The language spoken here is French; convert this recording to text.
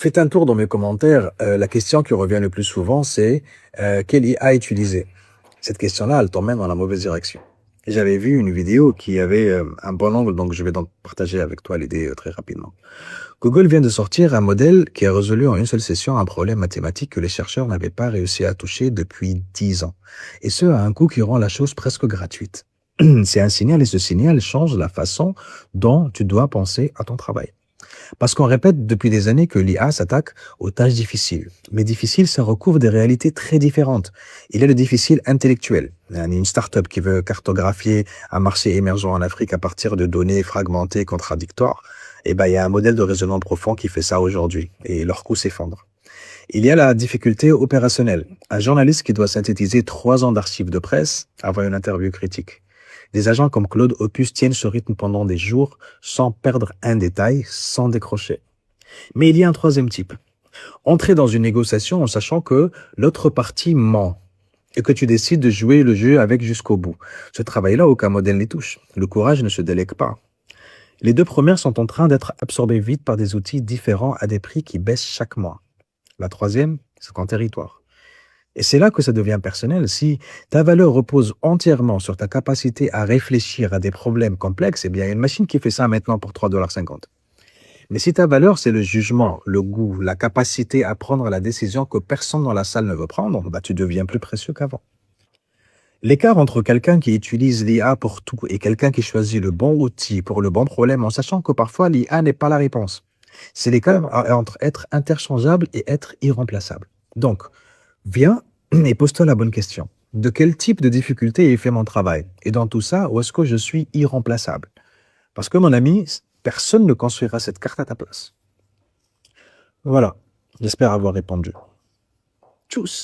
Faites un tour dans mes commentaires. La question qui revient le plus souvent, c'est quelle IA utiliser? Cette question-là, elle t'emmène dans la mauvaise direction. Et j'avais vu une vidéo qui avait un bon angle, donc je vais donc partager avec toi l'idée très rapidement. Google vient de sortir un modèle qui a résolu en une seule session un problème mathématique que les chercheurs n'avaient pas réussi à toucher depuis 10 ans. Et ce, à un coût qui rend la chose presque gratuite. C'est un signal et ce signal change la façon dont tu dois penser à ton travail. Parce qu'on répète depuis des années que l'IA s'attaque aux tâches difficiles. Mais difficile, ça recouvre des réalités très différentes. Il y a le difficile intellectuel. Il y a une start-up qui veut cartographier un marché émergent en Afrique à partir de données fragmentées, contradictoires. Et ben, il y a un modèle de raisonnement profond qui fait ça aujourd'hui. Et leur coût s'effondre. Il y a la difficulté opérationnelle. Un journaliste qui doit synthétiser 3 ans d'archives de presse avant une interview critique. Des agents comme Claude Opus tiennent ce rythme pendant des jours sans perdre un détail, sans décrocher. Mais il y a un troisième type. Entrer dans une négociation en sachant que l'autre partie ment et que tu décides de jouer le jeu avec jusqu'au bout. Ce travail-là, aucun modèle n'y touche. Le courage ne se délègue pas. Les deux premières sont en train d'être absorbées vite par des outils différents à des prix qui baissent chaque mois. La troisième, c'est en territoire. Et c'est là que ça devient personnel. Si ta valeur repose entièrement sur ta capacité à réfléchir à des problèmes complexes, eh bien, il y a une machine qui fait ça maintenant pour 3,50 $. Mais si ta valeur, c'est le jugement, le goût, la capacité à prendre la décision que personne dans la salle ne veut prendre, bah, tu deviens plus précieux qu'avant. L'écart entre quelqu'un qui utilise l'IA pour tout et quelqu'un qui choisit le bon outil pour le bon problème, en sachant que parfois l'IA n'est pas la réponse. C'est l'écart entre être interchangeable et être irremplaçable. Donc, viens et pose-toi la bonne question. De quel type de difficulté est fait mon travail? Et dans tout ça, où est-ce que je suis irremplaçable? Parce que mon ami, personne ne construira cette carte à ta place. Voilà. J'espère avoir répondu. Tchuss!